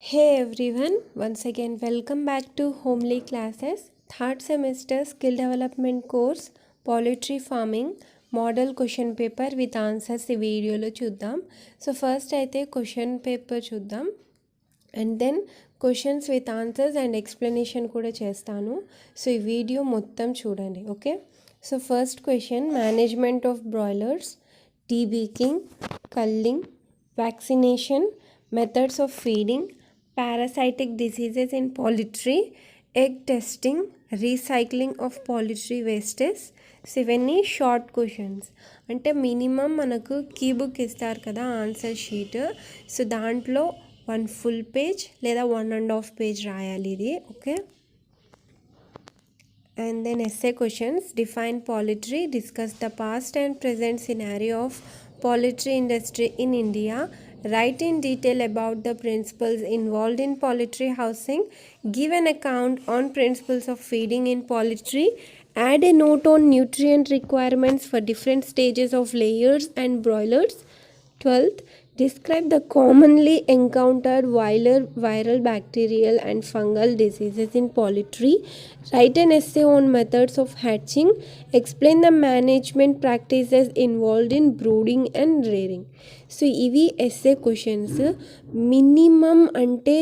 Hey everyone, once again welcome back to HomelyClasses, third semester skill development course, poultry farming, model question paper with answers ఈ వీడియోలో చూద్దాం. So first అయితే question paper చూద్దాం and then questions with answers and explanation కూడా చేస్తాను. So ఈ video మొత్తం చూడండి, okay. So first question, management of broilers, debeaking, culling, vaccination, methods of feeding, parasitic diseases in poultry, egg testing, recycling of poultry wastes. So ఇవన్నీ short questions, అంటే minimum మనకు key book ఇస్తారు కదా answer sheet. So దాంట్లో 1 full page లేదా 1.5 page రాయాలి ఇది, okay. And then essay questions, define poultry, discuss the past and present scenario of poultry industry in India, write in detail about the principles involved in poultry housing, give an account on principles of feeding in poultry, add a note on nutrient requirements for different stages of layers and broilers. 12th, describe the commonly encountered viral, bacterial and fungal diseases in poultry. Write an essay on methods of hatching. Explain the management practices involved in brooding and rearing. So ఇవి essay questions. Minimum అంటే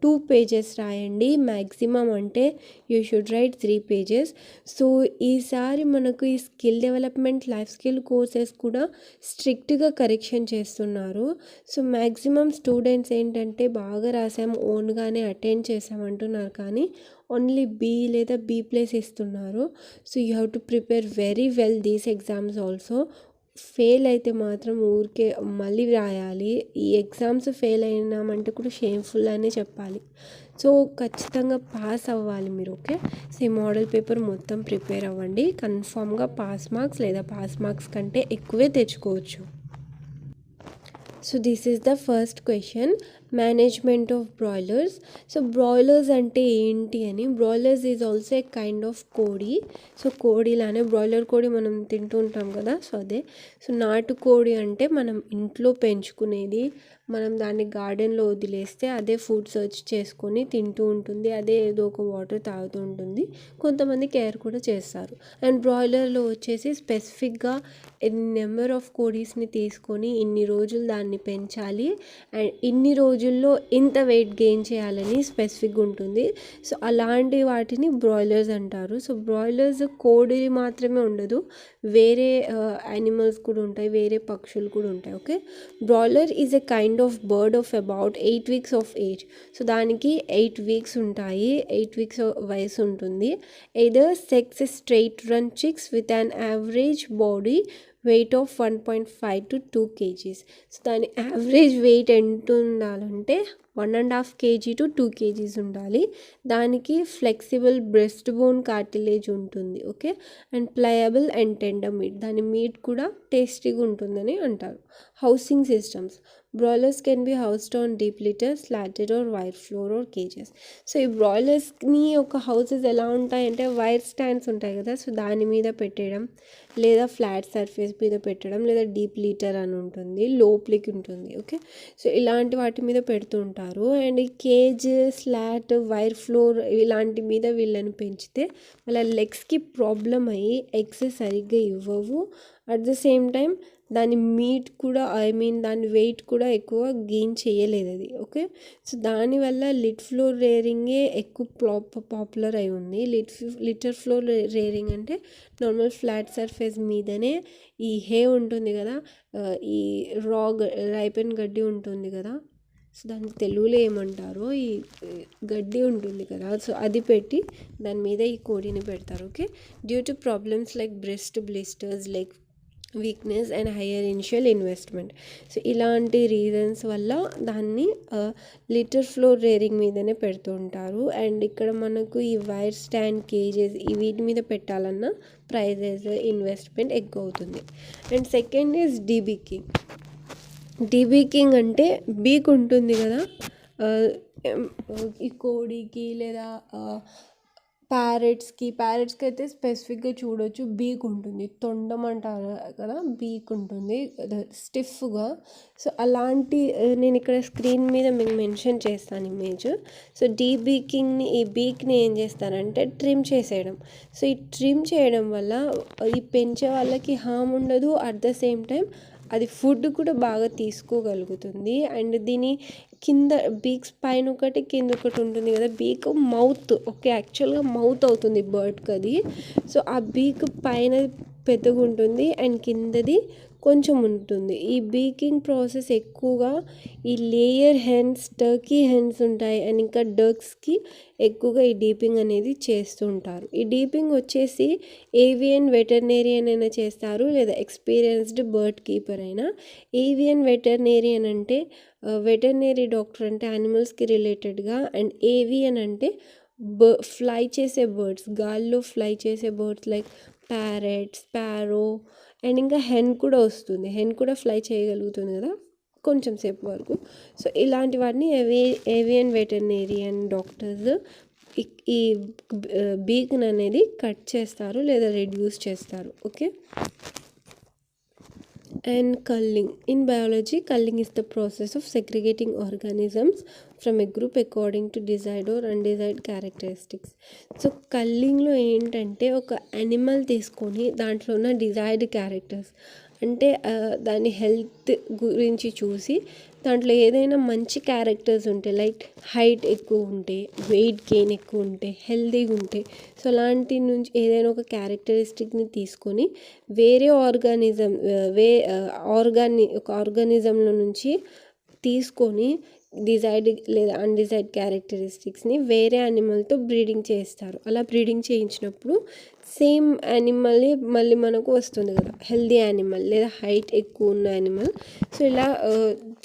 2 pages రాయండి, maximum అంటే you should write 3 pages. So ఈసారి మనకు ఈ skill development life skill courses కూడా స్ట్రిక్ట్గా correction చేస్తున్నారు. సో మ్యాక్సిమం స్టూడెంట్స్ ఏంటంటే బాగా రాసాము, ఓన్గానే అటెండ్ చేసామంటున్నారు, కానీ ఓన్లీ బీ లేదా B+ ఇస్తున్నారు. So you have to prepare very well these exams also. Fail అయితే మాత్రం ఊరికే మళ్ళీ రాయాలి. ఈ ఎగ్జామ్స్ ఫెయిల్ అయినామంటే కూడా షేమ్ఫుల్ అనే చెప్పాలి. సో ఖచ్చితంగా పాస్ అవ్వాలి మీరు, ఓకే. సో ఈ మోడల్ పేపర్ మొత్తం ప్రిపేర్ అవ్వండి, కన్ఫామ్గా పాస్ మార్క్స్ లేదా పాస్ మార్క్స్ కంటే ఎక్కువే తెచ్చుకోవచ్చు. So this is the first question, management of broilers. So broilers అంటే ఏంటి అని, broilers is also a kind of కోడి. సో కోడిలానే బ్రాయిలర్ కోడి మనం తింటూ ఉంటాం కదా, సో అదే. సో నాటుకోడి అంటే మనం ఇంట్లో పెంచుకునేది, మనం దాన్ని గార్డెన్లో వదిలేస్తే అదే ఫుడ్ సర్చ్ చేసుకొని తింటూ ఉంటుంది, అదే ఏదో ఒక వాటర్ తాగుతూ ఉంటుంది, కొంతమంది కేర్ కూడా చేస్తారు. అండ్ బ్రాయిలర్లో వచ్చేసి స్పెసిఫిక్గా నెంబర్ ఆఫ్ కోడీస్ని తీసుకొని ఇన్ని రోజులు దాన్ని పెంచాలి అండ్ ఇన్ని రోజుల్లో ఇంత వెయిట్ గెయిన్ చేయాలని స్పెసిఫిక్గా ఉంటుంది. సో అలాంటి వాటిని బ్రాయిలర్స్ అంటారు. సో బ్రాయిలర్స్ కోడి మాత్రమే ఉండదు, వేరే యానిమల్స్ కూడా ఉంటాయి, వేరే పక్షులు కూడా ఉంటాయి, okay. Broiler is a kind of bird of about 8 weeks of age. So దానికి 8 weeks ఉంటాయి, 8 weeks వయసు ఉంటుంది. Either sex straight run chicks with an average body weight of 1.5 to 2 kgs. So దాని యావరేజ్ వెయిట్ ఎంత ఉండాలంటే 1.5 kg to 2 kgs ఉండాలి. దానికి flexible breast bone cartilage ఉంటుంది, okay. And pliable and tender meet, దాని మీట్ కూడా టేస్టీగా ఉంటుందని అంటారు. Housing systems, broilers can be housed on deep litter, slatted or wire floor or cages. So ఈ బ్రాయిలర్స్ని ఒక హౌసెస్ ఎలా ఉంటాయంటే వైర్ స్టాండ్స్ ఉంటాయి కదా, సో దాని మీద పెట్టడం, లేదా ఫ్లాట్ సర్ఫేస్ మీద పెట్టడం, లేదా డీప్ లీటర్ అని ఉంటుంది, లోపలికి ఉంటుంది, ఓకే. సో ఇలాంటి వాటి మీద పెడుతూ ఉంటారు. అండ్ ఈ కేజ్, స్లాట్, వైర్ ఫ్లోర్ ఇలాంటి మీద వీళ్ళని పెంచితే వాళ్ళ లెగ్స్కి ప్రాబ్లం అయ్యి ఎగ్స్ సరిగ్గా ఇవ్వవు. అట్ ద సేమ్ టైం దాని మీట్ కూడా, దాని వెయిట్ కూడా ఎక్కువ గెయిన్ చేయలేదు అది, ఓకే. సో దానివల్ల లిట్ ఫ్లోర్ రేరింగే ఎక్కువ పాపులర్ అయి ఉంది. లిటర్ ఫ్లోర్ రేరింగ్ అంటే నార్మల్ ఫ్లాట్ సర్ఫేస్ మీదనే ఈ హే ఉంటుంది కదా, ఈ రైపెన్ గడ్డి ఉంటుంది కదా, సో దానికి తెలుగులో ఏమంటారో, ఈ గడ్డి ఉంటుంది కదా, సో అది పెట్టి దాని మీద ఈ కోడిని పెడతారు, okay. Due to problems like breast blisters, like weakness and higher initial investment. So ఇలాంటి రీజన్స్ వల్ల దాన్ని లిటర్ ఫ్లోర్ రేరింగ్ మీదనే పెడుతూ ఉంటారు. అండ్ ఇక్కడ మనకు ఈ వైర్ స్టాండ్, కేజెస్ వీటి మీద పెట్టాలన్న ప్రైజెస్, ఇన్వెస్ట్మెంట్ ఎక్కువ అవుతుంది. And second is debeaking. Debeaking అంటే బీక్ ఉంటుంది కదా ఈ కోడికి లేదా ప్యారెట్స్కి అయితే స్పెసిఫిక్గా చూడొచ్చు, బీక్ ఉంటుంది, తొండం అంటారు కదా, బీక్ ఉంటుంది స్టిఫ్గా. సో అలాంటి నేను ఇక్కడ స్క్రీన్ మీద మీకు మెన్షన్ చేస్తాను ఇమేజ్. సో డీబీకింగ్ని, ఈ బీక్ని ఏం చేస్తారంటే ట్రిమ్ చేసేయడం. సో ఈ ట్రిమ్ చేయడం వల్ల ఈ పెంచే వాళ్ళకి హామ్ ఉండదు, అట్ ద సేమ్ టైం అది ఫుడ్ కూడా బాగా తీసుకోగలుగుతుంది. అండ్ దీని కింద బీక్స్ పైన ఒకటి కింద ఒకటి ఉంటుంది కదా, బీక్ మౌత్, ఓకే, యాక్చువల్గా మౌత్ అవుతుంది బర్డ్కి అది. సో ఆ బీక్ పైన పెద్దగా ఉంటుంది అండ్ కిందది కొంచెం ఉంటుంది. ఈ బీకింగ్ ప్రాసెస్ ఎక్కువగా ఈ లేయర్ హెన్స్, టర్కీ హెన్స్ ఉంటాయి అండ్ ఇంకా డక్స్కి ఎక్కువగా ఈ డీపింగ్ అనేది చేస్తుంటారు. ఈ డీపింగ్ వచ్చేసి ఏవియన్ వెటర్నేరియన్ అయినా చేస్తారు లేదా ఎక్స్పీరియన్స్డ్ బర్డ్ కీపర్ అయినా. ఏవియన్ వెటర్నేరియన్ అంటే వెటర్నరీ డాక్టర్ అంటే యానిమల్స్కి రిలేటెడ్గా, అండ్ ఏవియన్ అంటే ఫ్లై చేసే బర్డ్స్, గాల్లో ఫ్లై చేసే birds like parrot, sparrow and ఇంకా హెన్ కూడా వస్తుంది, హెన్ కూడా ఫ్లై చేయగలుగుతుంది కదా కొంచెం సేపు వరకు. సో ఇలాంటి వాటిని ఏవియన్ వెటర్నేరియన్ డాక్టర్స్ ఈ బీక్ని అనేది కట్ చేస్తారు లేదా రెడ్యూస్ చేస్తారు. Okay. And culling. In biology, culling is the process of segregating organisms from a group according to desired or undesired characteristics. So కల్లింగ్లో ఏంటంటే ఒక యానిమల్ తీసుకొని దాంట్లో ఉన్న డిజైర్డ్ క్యారెక్టర్స్ అంటే దాని హెల్త్ గురించి చూసి దాంట్లో ఏదైనా మంచి క్యారెక్టర్స్ ఉంటే, లైక్ హైట్ ఎక్కువ ఉంటే, వెయిట్ గెయిన్ ఎక్కువ ఉంటే, హెల్తీగా ఉంటే, సో అలాంటి నుంచి ఏదైనా ఒక క్యారెక్టరిస్టిక్ని తీసుకొని వేరే ఒక ఆర్గానిజంలో నుంచి తీసుకొని డిజైర్డ్ లేదా అన్డిజైర్డ్ క్యారెక్టరిస్టిక్స్ని వేరే యానిమల్తో బ్రీడింగ్ చేస్తారు. అలా బ్రీడింగ్ చేయించినప్పుడు సేమ్ యానిమల్లే మళ్ళీ మనకు వస్తుంది కదా, హెల్దీ యానిమల్ లేదా హైట్ ఎక్కువ ఉన్న యానిమల్. సో ఇలా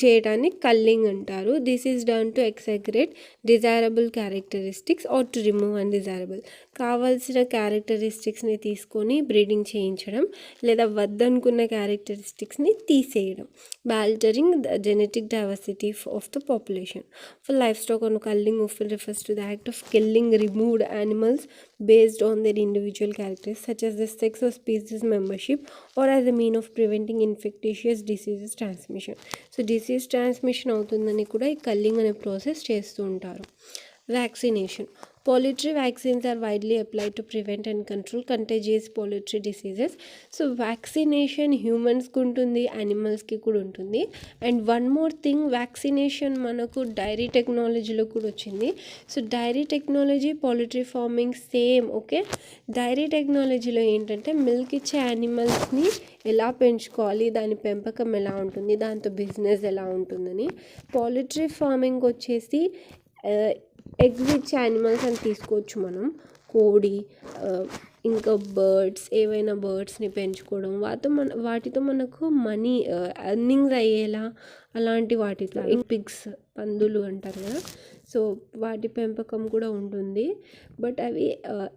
చేయడాన్ని కల్లింగ్ అంటారు. This is done to exaggerate desirable characteristics or to remove undesirable. కావాల్సిన క్యారెక్టరిస్టిక్స్ని తీసుకొని బ్రీడింగ్ చేయించడం లేదా వద్దనుకున్న క్యారెక్టరిస్టిక్స్ని తీసేయడం, by altering the genetic diversity of the population. For livestock, culling often refers to the act of killing removed animals based on their individual characteristics such as the sex or species membership, or as a mean of preventing infectious diseases transmission. So disease transmission అవుతుందని కూడా ఈ culling అనే process చేస్తూ ఉంటారు. Vaccination. Poultry vaccines are widely applied to prevent and control contagious poultry diseases. So vaccination హ్యూమన్స్కి ఉంటుంది, యానిమల్స్కి కూడా ఉంటుంది. And one more thing, vaccination మనకు డైరీ టెక్నాలజీలో కూడా వచ్చింది. So dairy technology, poultry farming same. Okay. Dairy టెక్నాలజీలో ఏంటంటే మిల్క్ ఇచ్చే యానిమల్స్ని ఎలా పెంచుకోవాలి, దాని పెంపకం ఎలా ఉంటుంది, దాంతో బిజినెస్ ఎలా ఉంటుందని. పౌల్ట్రీ ఫార్మింగ్ వచ్చేసి ఎగ్స్ ఇచ్చే యానిమల్స్ అని తీసుకోవచ్చు మనం, కోడి, ఇంకా బర్డ్స్, ఏవైనా బర్డ్స్ని పెంచుకోవడం, వాటితో మనకు మనీ ఎర్నింగ్స్ అయ్యేలా అలాంటి వాటితో, పిగ్స్, పందులు అంటారు కదా, సో వాటి పెంపకం కూడా ఉంటుంది. బట్ అవి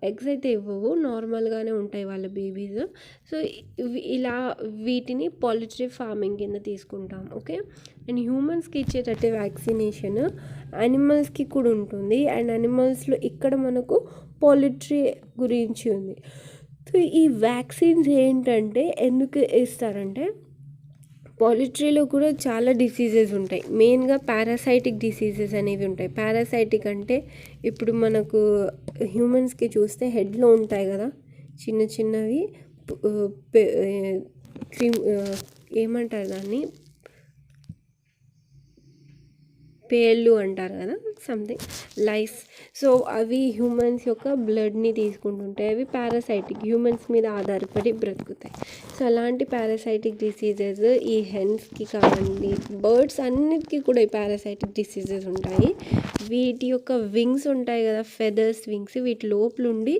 ఎగ్స్ అయితే ఇవ్వవు, నార్మల్గానే ఉంటాయి వాళ్ళ బేబీస్. సో ఇలా వీటిని పౌల్ట్రీ ఫార్మింగ్ కింద తీసుకుంటాం. ఓకే. అండ్ హ్యూమన్స్కి ఇచ్చేటట్టే వ్యాక్సినేషన్ యానిమల్స్కి కూడా ఉంటుంది. అండ్ యానిమల్స్లో ఇక్కడ మనకు పౌల్ట్రీ గురించి ఉంది. సో ఈ వ్యాక్సిన్స్ ఏంటంటే ఎందుకు ఇస్తారంటే, పౌల్ట్రీలో కూడా చాలా డిసీజెస్ ఉంటాయి. మెయిన్గా పారాసైటిక్ డిసీజెస్ అనేవి ఉంటాయి. పారాసైటిక్ అంటే ఇప్పుడు మనకు హ్యూమన్స్కి చూస్తే హెడ్లో ఉంటాయి కదా చిన్న చిన్నవి, ఏమంటారు దాన్ని, పేర్లు అంటారు కదా, సంథింగ్ లైస్. సో అవి హ్యూమన్స్ యొక్క బ్లడ్ని తీసుకుంటుంటాయి. అవి పారాసైటిక్, హ్యూమన్స్ మీద ఆధారపడి బ్రతుకుతాయి. సో అలాంటి పారాసైటిక్ డిసీజెస్ ఈ హెన్స్కి కావండి, బర్డ్స్ అన్నిటికీ కూడా ఈ పారాసైటిక్ డిసీజెస్ ఉంటాయి. వీటి యొక్క వింగ్స్ ఉంటాయి కదా, ఫెదర్స్, వింగ్స్, వీటి లోపలుండి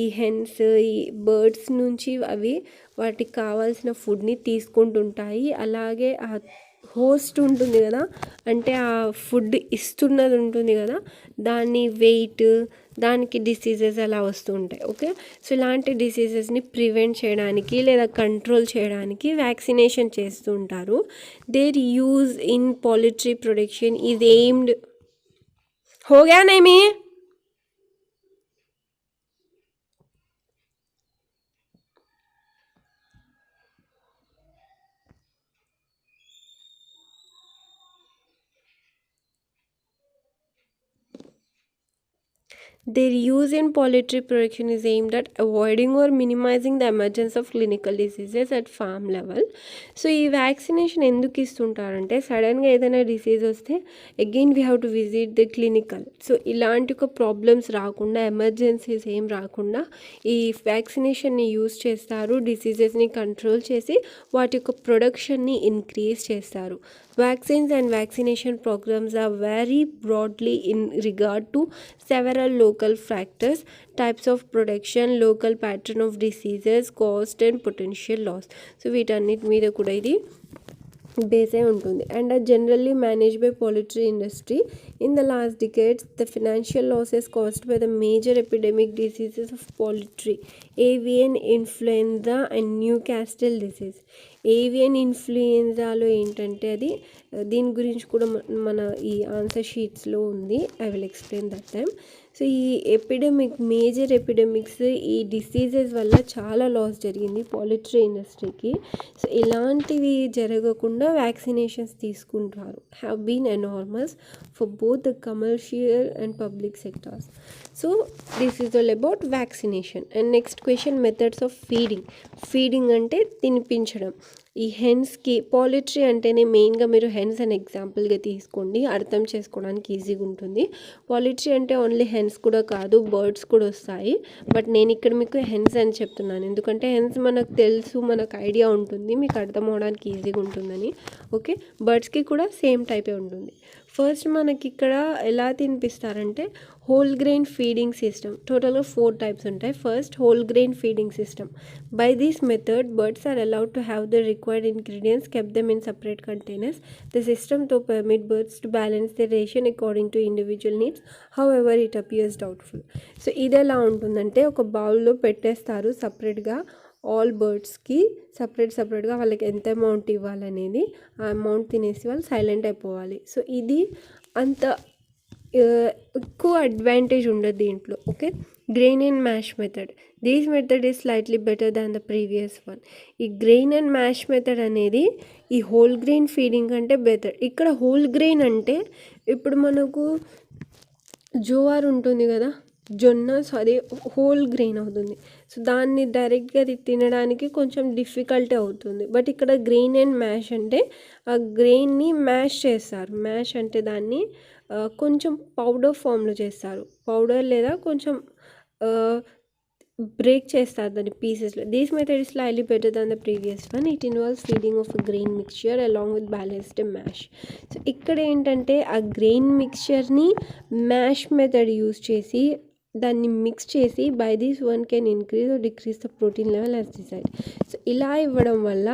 ఈ హెన్స్, ఈ బర్డ్స్ నుంచి అవి వాటికి కావాల్సిన ఫుడ్ని తీసుకుంటుంటాయి. అలాగే ఆ హోస్ట్ ఉంటుంది కదా, అంటే ఆ ఫుడ్ ఇస్తున్నది ఉంటుంది కదా, దాని వెయిట్, దానికి డిసీజెస్ అలా వస్తూ ఉంటాయి. ఓకే. సో ఇలాంటి డిసీజెస్ని ప్రివెంట్ చేయడానికి లేదా కంట్రోల్ చేయడానికి వ్యాక్సినేషన్ చేస్తూ ఉంటారు. Their use in poultry production is aimed. హోగా నేమి Their use in poultry production is aimed at avoiding or minimizing the emergence of clinical diseases at farm level. So ఈ vaccination ఎందుకు ఇస్తుంటారంటే సడన్గా ఏదైనా డిసీజ్ వస్తే again we have to visit the clinical. So ఇలాంటి ఒక problems రాకుండా, emergencies ఏం రాకుండా ఈ వ్యాక్సినేషన్ని యూజ్ చేస్తారు. డిసీజెస్ని కంట్రోల్ చేసి వాటి యొక్క ప్రొడక్షన్ని ఇంక్రీజ్ చేస్తారు. Vaccines and vaccination programs are very broadly in regard to several local factors, types of production, local pattern of diseases, cost and potential loss. So వీటన్నిటి మీద కూడా ఇది బేస్ అయి ఉంటుంది. And generally manage by poultry industry. In the last decades, the financial losses caused by the major epidemic diseases of poultry, avian influenza and Newcastle disease. Avian ఇన్ఫ్లుయెన్జాలో ఏంటంటే అది దీని గురించి కూడా మన ఈ ఆన్సర్ షీట్స్లో ఉంది. I will explain that time. So ఈ మేజర్ ఎపిడమిక్స్, ఈ డిసీజెస్ వల్ల చాలా లాస్ జరిగింది పౌల్ట్రీ ఇండస్ట్రీకి. సో ఇలాంటివి జరగకుండా వ్యాక్సినేషన్స్ తీసుకుంటారు. Have been enormous for both the commercial and public sectors. So this is all about vaccination. And next question, methods of feeding. Feeding అంటే తినిపించడం. ఈ హెన్స్కి పౌల్ట్రీ అంటేనే మెయిన్గా మీరు హెన్స్ అని ఎగ్జాంపుల్గా తీసుకోండి, అర్థం చేసుకోవడానికి ఈజీగా ఉంటుంది. పౌల్ట్రీ అంటే ఓన్లీ హెన్స్ కూడా కాదు, బర్డ్స్ కూడా వస్తాయి. బట్ నేను ఇక్కడ మీకు హెన్స్ అని చెప్తున్నాను ఎందుకంటే హెన్స్ మనకు తెలుసు, మనకు ఐడియా ఉంటుంది, మీకు అర్థం అవడానికి ఈజీగా ఉంటుందని. ఓకే, బర్డ్స్కి కూడా సేమ్ టైపే ఉంటుంది. ఫస్ట్ మనకి ఇక్కడ ఎలా తినిపిస్తారంటే హోల్ గ్రెయిన్ ఫీడింగ్ సిస్టమ్. టోటల్గా 4 టైప్స్ ఉంటాయి. First whole grain feeding system. By this method birds are allowed to have the required ingredients, kept them in separate containers. The system to permit birds to balance the ration according to individual needs, however it appears doubtful. So ఇది ఎలా ఉంటుందంటే ఒక బౌల్లో పెట్టేస్తారు సపరేట్గా all బర్డ్స్కి, సపరేట్గా వాళ్ళకి ఎంత అమౌంట్ ఇవ్వాలనేది, ఆ అమౌంట్ తినేసి వాళ్ళు సైలెంట్ అయిపోవాలి. సో ఇది అంత ఎక్కువ అడ్వాంటేజ్ ఉండదు దీంట్లో. Okay, grain and mash method. This method is slightly better than the previous one. ఈ గ్రెయిన్ అండ్ మ్యాష్ మెథడ్ అనేది ఈ హోల్ గ్రెయిన్ ఫీడింగ్ కంటే బెటర్. ఇక్కడ హోల్ గ్రెయిన్ అంటే ఇప్పుడు మనకు జోవార్ ఉంటుంది కదా, జొన్న, సో అది హోల్ గ్రెయిన్ అవుతుంది. సో దాన్ని డైరెక్ట్గా అది తినడానికి కొంచెం డిఫికల్టీ అవుతుంది. బట్ ఇక్కడ గ్రెయిన్ అండ్ మ్యాష్ అంటే ఆ గ్రెయిన్ని మ్యాష్ చేస్తారు. మ్యాష్ అంటే దాన్ని కొంచెం పౌడర్ ఫామ్లో చేస్తారు, పౌడర్ లేదా కొంచెం బ్రేక్ చేస్తారు దాని పీసెస్లో. This method is slightly better than the previous one. It involves feeding of a grain mixture along with balanced mash. So ఇక్కడ ఏంటంటే ఆ గ్రెయిన్ మిక్చర్ని మ్యాష్ మెథడ్ యూజ్ చేసి దాన్ని మిక్స్ చేసి by this one can increase or decrease the protein level as desired. So ఇలా ఇవ్వడం వల్ల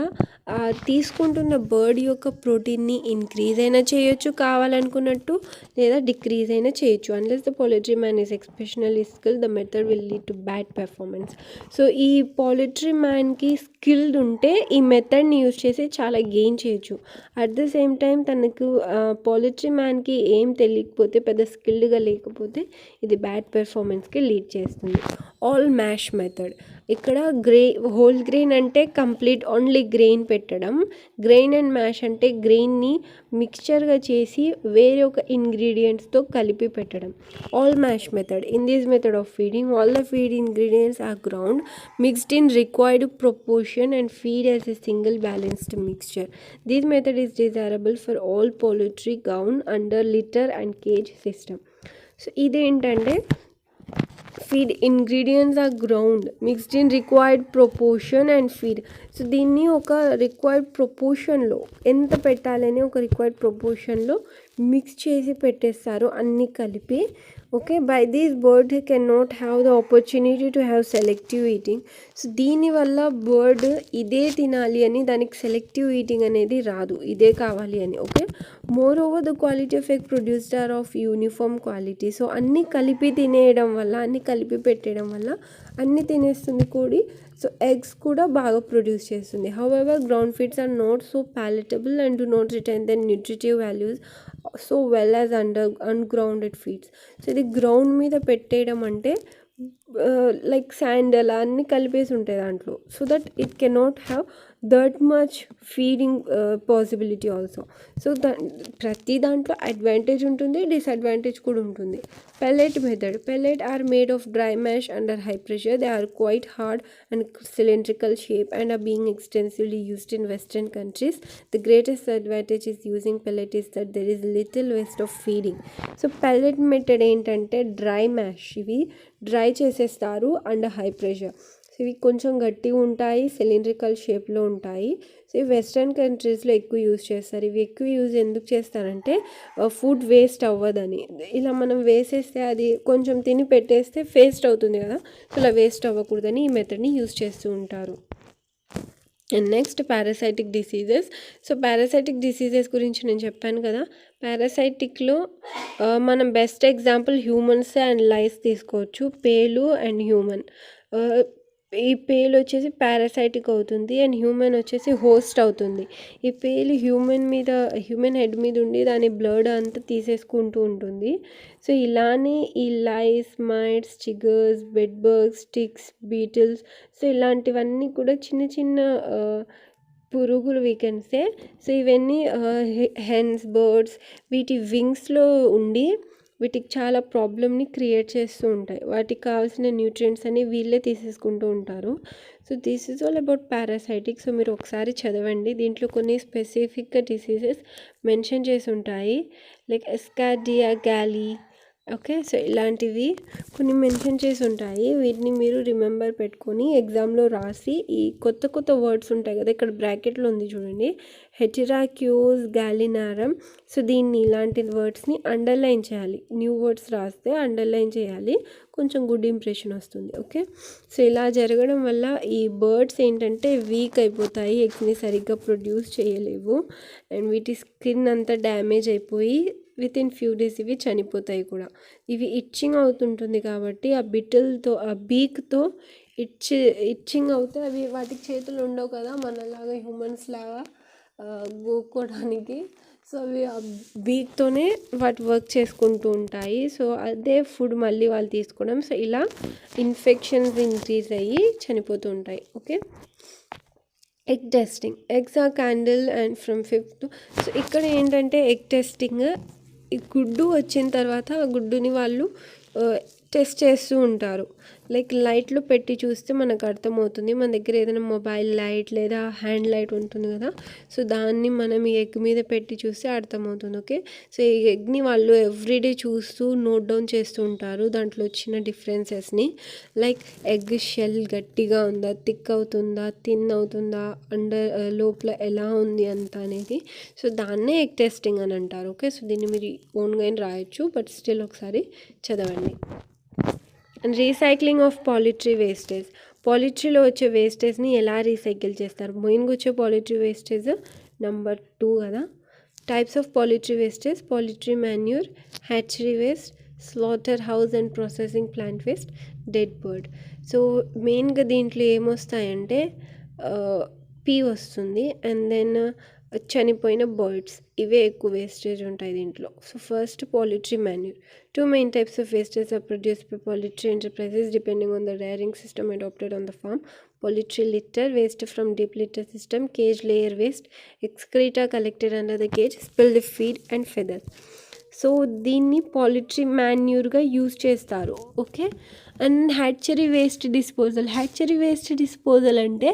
తీసుకుంటున్న బర్డ్ యొక్క ప్రోటీన్ని ఇంక్రీజ్ అయినా చేయొచ్చు కావాలనుకున్నట్టు, లేదా డిక్రీజ్ అయినా చేయొచ్చు. Unless the poultry man is exceptionally skill, the method will lead to bad performance. So ఈ పౌల్ట్రీ మ్యాన్కి స్కిల్డ్ ఉంటే ఈ మెథడ్ని యూజ్ చేసి చాలా గెయిన్ చేయొచ్చు. అట్ ద సేమ్ టైం తనకు పౌల్ట్రీ మ్యాన్కి ఏం తెలియకపోతే, పెద్ద స్కిల్డ్గా లేకపోతే ఇది బ్యాడ్ పెర్ఫార్మెన్స్కి లీడ్ చేస్తుంది. All mash method. ఇక్కడ హోల్ గ్రెయిన్ అంటే కంప్లీట్ ఓన్లీ గ్రెయిన్ పెట్టడం. గ్రెయిన్ అండ్ మ్యాష్ అంటే గ్రెయిన్ని మిక్చర్గా చేసి వేరే ఒక ఇంగ్రీడియంట్స్తో కలిపి పెట్టడం. All mash method. In this method of feeding all the feed ingredients are ground, mixed in required proportion and feed as a single balanced mixture. This method is desirable for all poultry grown under litter and cage system. So ఇదేంటంటే feed ingredients are ground, mixed in required proportion and feed. So దీన్ని ఒక required ప్రొపోర్షన్లో ఎంత పెట్టాలని ఒక required ప్రొపోర్షన్లో mix చేసి పెట్టేస్తారు అన్నీ కలిపి. Okay, by these bird can not have the opportunity to have selective eating. So దీనివల్ల బర్డ్ ఇదే తినాలి అని దానికి సెలెక్టివ్ ఈటింగ్ అనేది రాదు, ఇదే కావాలి అని. Okay, more over the quality of egg produced are of uniform quality. So అన్నీ కలిపి తినేయడం వల్ల, అన్నీ కలిపి పెట్టడం వల్ల అన్నీ తినేస్తుంది కోడి. సో ఎగ్స్ కూడా బాగా ప్రొడ్యూస్ చేస్తుంది. However ground feeds are not so palatable and do not retain the nutritive values so well as ungrounded feeds. So ఇది గ్రౌండ్ మీద పెట్టేయడం అంటే లైక్ శాండ్ అలా అన్నీ కలిపేసి ఉంటాయి దాంట్లో. So that it cannot have that much feeding possibility also. So ప్రతి దాంట్లో అడ్వాంటేజ్ ఉంటుంది, డిసడ్వాంటేజ్ కూడా ఉంటుంది. Pellet method. Pellet are made of dry mash under high pressure. They are quite hard and cylindrical shape and are being extensively used in Western countries. The greatest advantage is using pellet is that there is little waste of feeding. So pellet method ఏంటంటే dry mash, ఇవి dry చేసేస్తారు under high pressure. So ఇవి కొంచెం గట్టిగా ఉంటాయి, cylindrical షేప్లో ఉంటాయి. So ఇవి వెస్ట్రన్ కంట్రీస్లో ఎక్కువ యూజ్ చేస్తారు. ఇవి ఎక్కువ యూజ్ ఎందుకు చేస్తారంటే ఫుడ్ వేస్ట్ అవ్వదని. ఇలా మనం వేసేస్తే అది కొంచెం తిని పెట్టేస్తే వేస్ట్ అవుతుంది కదా, సో ఇలా వేస్ట్ అవ్వకూడదని ఈ మెథడ్ని యూజ్ చేస్తూ ఉంటారు. And next parasitic diseases. So parasitic diseases గురించి నేను చెప్పాను కదా. పారాసైటిక్లో మనం బెస్ట్ ఎగ్జాంపుల్ హ్యూమన్స్ అండ్ లైస్ తీసుకోవచ్చు. పేలు అండ్ హ్యూమన్. ఈ పేలు వచ్చేసి పారాసైటిక్ అవుతుంది అండ్ హ్యూమన్ వచ్చేసి హోస్ట్ అవుతుంది. ఈ పేలు హ్యూమన్ హెడ్ మీద ఉండి దాని బ్లడ్ అంతా తీసేసుకుంటూ ఉంటుంది. సో ఇలానే ఈ lice, mites, chiggers, bed bugs, ticks, beetles, so ఇలాంటివన్నీ కూడా చిన్న చిన్న పురుగులు వీకెన్సే. సో ఇవన్నీ హెన్స్, బర్డ్స్ వీటి వింగ్స్లో ఉండి వీటికి చాలా ప్రాబ్లమ్ని క్రియేట్ చేస్తూ ఉంటాయి. వాటికి కావాల్సిన న్యూట్రియంట్స్ అని వీళ్ళే తీసేసుకుంటూ ఉంటారు. So this is all about parasitic. So మీరు ఒకసారి చదవండి, దీంట్లో కొన్ని స్పెసిఫిక్గా డిసీజెస్ మెన్షన్ చేసి ఉంటాయి, లైక్ ఎస్కార్డియా గ్యాలీ. ఓకే, సో ఇలాంటివి కొన్ని మెన్షన్ చేసి ఉంటాయి. వీటిని మీరు రిమెంబర్ పెట్టుకొని ఎగ్జామ్లో రాసి ఈ కొత్త కొత్త వర్డ్స్ ఉంటాయి కదా, ఇక్కడ బ్రాకెట్లో ఉంది చూడండి, హెటిరాక్యూస్ గ్యాలినారం. సో దీన్ని ఇలాంటి వర్డ్స్ని అండర్లైన్ చేయాలి. న్యూ వర్డ్స్ రాస్తే అండర్లైన్ చేయాలి, కొంచెం గుడ్ ఇంప్రెషన్ వస్తుంది. ఓకే, సో ఇలా జరగడం వల్ల ఈ బర్డ్స్ ఏంటంటే వీక్ అయిపోతాయి, ఎగ్స్ని సరిగ్గా ప్రొడ్యూస్ చేయలేవు అండ్ వీటి స్కిన్ అంతా డ్యామేజ్ అయిపోయి విత్ ఇన్ ఫ్యూ డేస్ ఇవి చనిపోతాయి కూడా. ఇవి ఇచ్చింగ్ అవుతుంటుంది కాబట్టి ఆ బిటిల్తో, ఆ బీక్తో ఇచ్చింగ్ అవుతే అవి వాటికి చేతులు ఉండవు కదా మనలాగా, హ్యూమన్స్ లాగా గోక్కోవడానికి. సో అవి ఆ బీక్తోనే వాటి వర్క్ చేసుకుంటూ ఉంటాయి. సో అదే ఫుడ్ మళ్ళీ వాళ్ళు తీసుకోవడం, సో ఇలా ఇన్ఫెక్షన్స్ ఇంక్రీజ్ అయ్యి చనిపోతూ ఉంటాయి. Okay, egg testing. Eggs are candle and from 5th to. So ఇక్కడ ఏంటంటే ఎగ్ టెస్టింగ్, ఈ గుడ్డు వచ్చిన తర్వాత ఆ గుడ్డుని వాళ్ళు టెస్ట్ చేస్తూ ఉంటారు. లైక్ లైట్లో పెట్టి చూస్తే మనకు అర్థమవుతుంది. మన దగ్గర ఏదైనా మొబైల్ లైట్ లేదా హ్యాండ్ లైట్ ఉంటుంది కదా, సో దాన్ని మనం ఈ ఎగ్ మీద పెట్టి చూస్తే అర్థమవుతుంది. ఓకే, సో ఈ ఎగ్ని వాళ్ళు ఎవ్రీడే చూస్తూ నోట్ డౌన్ చేస్తూ ఉంటారు దాంట్లో వచ్చిన డిఫరెన్సెస్ని. లైక్ ఎగ్ షెల్ గట్టిగా ఉందా, థిక్ అవుతుందా, థిన్ అవుతుందా, లోపల ఎలా ఉంది అంత అనేది. సో దాన్నే ఎగ్ టెస్టింగ్ అని అంటారు. ఓకే, సో దీన్ని మీరు ఓన్గా రాయొచ్చు, బట్ స్టిల్ ఒకసారి చదవండి. And recycling of poultry wastage. పౌల్ట్రీలో వచ్చే వేస్టేజ్ని ఎలా రీసైకిల్ చేస్తారు? మెయిన్గా వచ్చే పౌల్ట్రీ వేస్టేజ్ నెంబర్ 2 కదా. Types of poultry wastage: poultry manure, hatchery waste, slaughter house and processing plant waste, dead bird. So మెయిన్గా దీంట్లో ఏమొస్తాయంటే పీ వస్తుంది అండ్ దెన్ చనిపోయిన బర్డ్స్, ఇవే ఎక్కువ వేస్టేజ్ ఉంటాయి దీంట్లో. So first poultry manure. 2 main types of wastage are produced by poultry enterprises depending on the rearing system adopted on the farm. Poultry litter, waste from deep litter system, cage layer waste, excreta collected under the cage, spilled feed and feathers. So దీన్ని poultry మాన్యూర్గా use చేస్తారు. Okay, and hatchery waste disposal. Hatchery waste disposal అంటే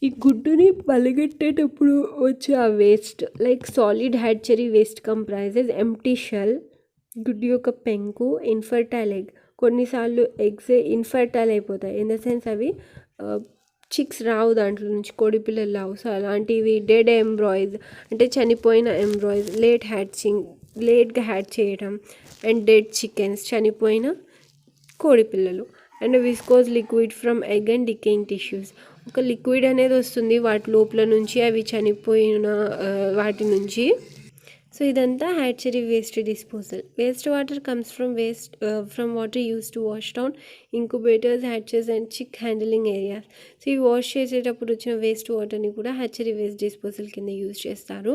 ఈ గుడ్డుని పలగెట్టేటప్పుడు వచ్చే ఆ waste, like solid hatchery waste comprises empty shell, గుడ్డు యొక్క పెంకు, ఇన్ఫర్టైల్ ఎగ్. కొన్నిసార్లు ఎగ్స్ ఇన్ఫర్టైల్ అయిపోతాయి, ఇన్ ద సెన్స్ అవి చిక్స్ రావు, దాంట్లో నుంచి కోడి పిల్లలు రావు. సో అలాంటివి డెడ్ ఎంబ్రాయిస్ అంటే చనిపోయిన ఎంబ్రాయిస్, లేట్గా హ్యాచ్ చేయడం, అండ్ డెడ్ చికెన్స్ చనిపోయిన కోడి పిల్లలు, and viscous liquid from egg and decaying tissues. ఒక లిక్విడ్ అనేది వస్తుంది వాటి లోపల నుంచి, అవి చనిపోయిన వాటి నుంచి. సో ఇదంతా hatchery waste disposal. Waste water comes from water use to wash down incubators, hatches and chick handling areas. So ఈ వాష్ చేసేటప్పుడు వచ్చిన వేస్ట్ వాటర్ని కూడా హ్యాచరీ వేస్ట్ డిస్పోజల్ కింద యూజ్ చేస్తారు.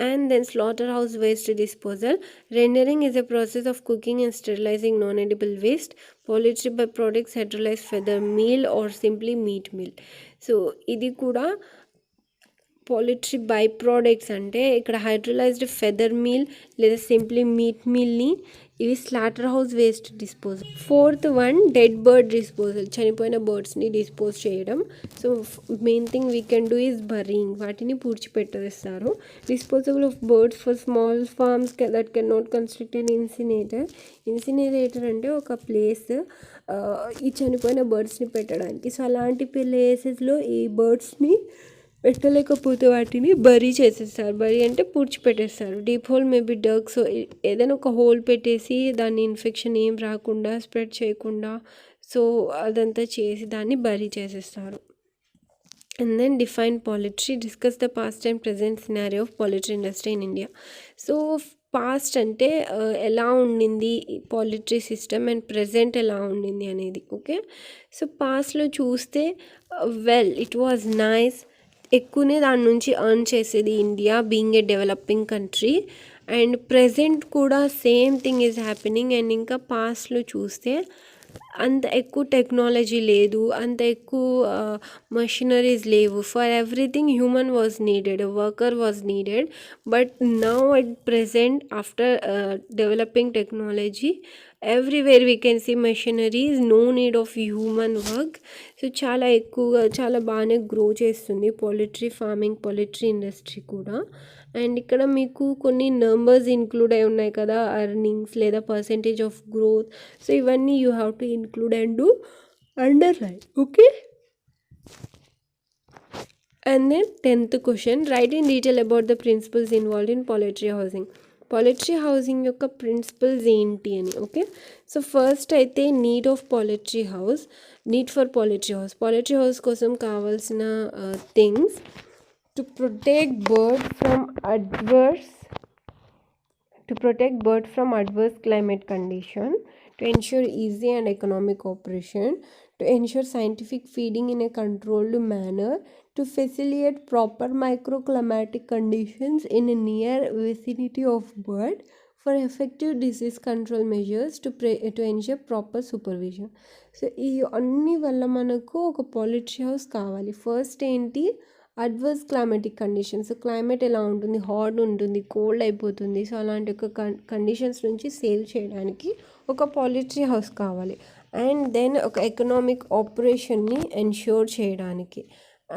And then slaughter house waste disposal. Rendering is a process of cooking and sterilising non edible waste. Poultry by products hydrolyzed feather meal or simply meat meal. So ఇది కూడా poultry by products అంటే ఇక్కడ hydrolysed feather meal లేదా simply meat మీల్ని ఇవి slaughter house waste disposal. Fourth one dead bird disposal, చనిపోయిన బర్డ్స్ని dispose చేయడం. So main thing we can do is burying, వాటిని పూడ్చిపెట్టేస్తారు. Disposable of birds for small farms that can not construct an incinerator. Incinerator అంటే ఒక place ఈ చనిపోయిన బర్డ్స్ని పెట్టడానికి. సో అలాంటి ప్లేసెస్లో ఈ బర్డ్స్ని పెట్టలేకపోతే వాటిని బరీ చేసేస్తారు. బరీ అంటే పూడ్చిపెట్టేస్తారు. Deep hole maybe dug. So ఏదైనా ఒక హోల్ పెట్టేసి దాన్ని ఇన్ఫెక్షన్ ఏం రాకుండా స్ప్రెడ్ చేయకుండా సో అదంతా చేసి దాన్ని బరీ చేసేస్తారు. And then define poultry, discuss the past and present scenario of poultry industry in India. So past అంటే ఎలా ఉండింది పౌల్ట్రీ సిస్టమ్ అండ్ ప్రజెంట్ ఎలా ఉండింది అనేది. ఓకే, సో పాస్ట్లో చూస్తే వెల్ ఇట్ వాజ్ నైస్, ఎక్కువనే దాని నుంచి ఎర్న్ చేసేది India being a developing country. And present కూడా same thing is happening. And ఇంకా పాస్ట్లో చూస్తే అంత ఎక్కువ టెక్నాలజీ లేదు, అంత ఎక్కువ మషినరీస్ లేవు. For everything human was needed, worker was needed. But now at present after developing technology everywhere we can see machineries, no need of human work. So చాలా ఎక్కువగా చాలా బాగానే గ్రో చేస్తుంది పౌల్ట్రీ ఫార్మింగ్, పౌల్ట్రీ ఇండస్ట్రీ కూడా. And ఇక్కడ మీకు కొన్ని numbers include అయి ఉన్నాయి కదా, అర్నింగ్స్ లేదా పర్సెంటేజ్ ఆఫ్ గ్రోత్. సో ఇవన్నీ you have to include and do underline. Okay, and then 10th question, right in detail about the principles involved in poultry housing. Poultry housing యొక్క principles ఏంటి అని. Okay, so first అయితే need of poultry house, need for poultry house. Poultry house కోసం కావాల్సిన things: to protect bird from adverse climate condition, to ensure easy and economic operation, to ensure scientific feeding in a controlled manner, to facilitate proper microclimatic conditions in a near vicinity of bird, for effective disease control measures, to ensure proper supervision. So ఈ అన్ని వల్ల మనకు ఒక poultry house కావాలి. First ఏంటి, adverse climatic conditions. Climate ఎలా ఉంటుంది, hot ఉంటుంది, కోల్డ్ అయిపోతుంది. సో అలాంటి ఒక కండిషన్స్ నుంచి సేవ్ చేయడానికి ఒక పౌల్ట్రీ హౌస్ కావాలి. అండ్ దెన్ ఒక ఎకనామిక్ ఆపరేషన్ని ఎన్ష్యూర్ చేయడానికి.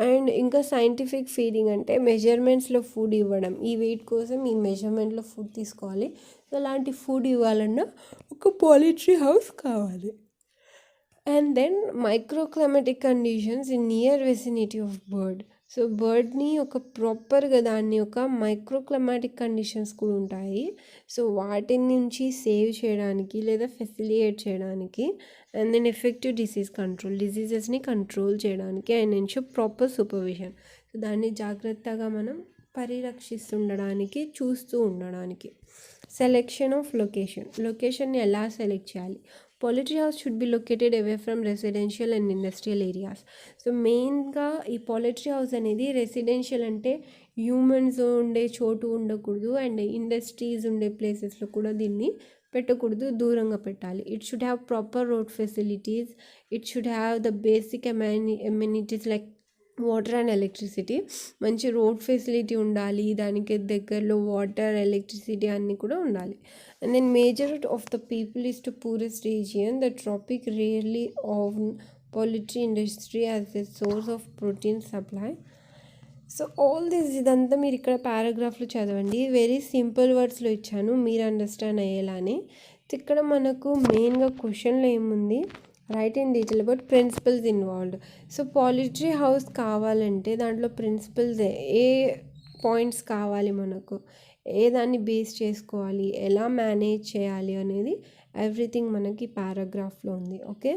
అండ్ ఇంకా సైంటిఫిక్ ఫీడింగ్ అంటే మెజర్మెంట్స్లో ఫుడ్ ఇవ్వడం. ఈ వెయిట్ కోసం ఈ మెజర్మెంట్లో ఫుడ్ తీసుకోవాలి. సో అలాంటి ఫుడ్ ఇవ్వాలన్నా ఒక పౌల్ట్రీ హౌస్ కావాలి. And then microclimatic conditions in near vicinity of bird. So బర్డ్ని ఒక ప్రాపర్గా దాన్ని ఒక మైక్రోక్లైమాటిక్ కండిషన్స్ కూడా ఉంటాయి. సో వాటి నుంచి సేవ్ చేయడానికి లేదా ఫెసిలియేట్ చేయడానికి. And then effective disease control, డిసీజెస్ని కంట్రోల్ చేయడానికి. And ensure proper supervision. So దాన్ని జాగ్రత్తగా మనం పరిరక్షిస్తుండడానికి, చూస్తూ ఉండడానికి. సెలెక్షన్ ఆఫ్ లొకేషన్, లొకేషన్ని ఎలా సెలెక్ట్ చేయాలి. Poultry house should be located away from residential and industrial areas. So మెయిన్గా ఈ పౌల్ట్రీ హౌస్ అనేది రెసిడెన్షియల్ అంటే హ్యూమన్స్ ఉండే చోటు ఉండకూడదు, అండ్ ఇండస్ట్రీస్ ఉండే ప్లేసెస్లో కూడా దీన్ని పెట్టకూడదు, దూరంగా పెట్టాలి. It should have proper road facilities, it should have the basic amenities like water and electricity. మంచి రోడ్ ఫెసిలిటీ ఉండాలి, దానికి దగ్గరలో వాటర్, ఎలక్ట్రిసిటీ అన్నీ కూడా ఉండాలి. And then major of the people is to purest region. The tropic really of poultry industry as a source of protein supply. So all this ఇదంతా మీరు ఇక్కడ పారాగ్రాఫ్లో చదవండి. వెరీ సింపుల్ వర్డ్స్లో ఇచ్చాను మీరు అండర్స్టాండ్ అయ్యేలానే. ఇక్కడ మనకు మెయిన్గా క్వశ్చన్లో ఏముంది, right in detail about principles involved. So poultry house కావాలంటే దాంట్లో ప్రిన్సిపల్స్ ఏ పాయింట్స్ కావాలి, మనకు ఏ దాన్ని బేస్ చేసుకోవాలి, ఎలా మేనేజ్ చేయాలి అనేది ఎవ్రీథింగ్ మనకి పారాగ్రాఫ్లో ఉంది. Okay,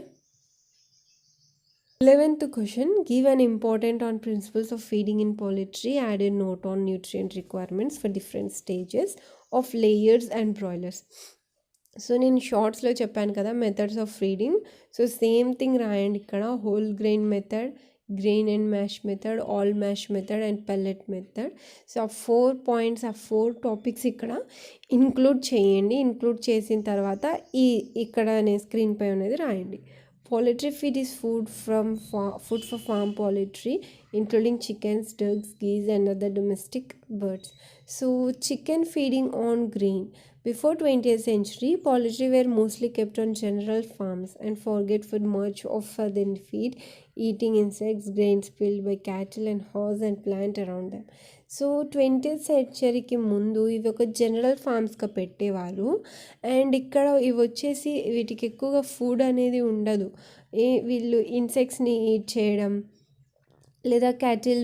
11th question, give an important on principles of feeding in poultry, add a note on nutrient requirements for different stages of layers and broilers. So నేను షార్ట్స్లో చెప్పాను కదా methods of feeding. So same thing రాయండి ఇక్కడ. Whole grain method, grain and mash method, all mash method and pellet method. So ఆ 4 points, ఆ 4 topics ఇక్కడ include చేయండి. ఇంక్లూడ్ చేసిన తర్వాత ఇక్కడ నేను స్క్రీన్ పై ఉన్నది రాయండి. Poultry feed is food for farm poultry, including chickens, ducks, geese, and other domestic birds. So, chicken feeding on grain. Before 20th century, poultry were mostly kept on general farms and forget for much of than feed, eating insects, grains spilled by cattle and horse and plant around them. So 20th సెంచరీకి ముందు ఇవి ఒక general ఫార్మ్స్గా పెట్టేవారు. And ఇక్కడ ఇవి వచ్చేసి వీటికి ఎక్కువగా food అనేది ఉండదు. వీళ్ళు ఇన్సెక్ట్స్ని ఈట్ చేయడం, లేదా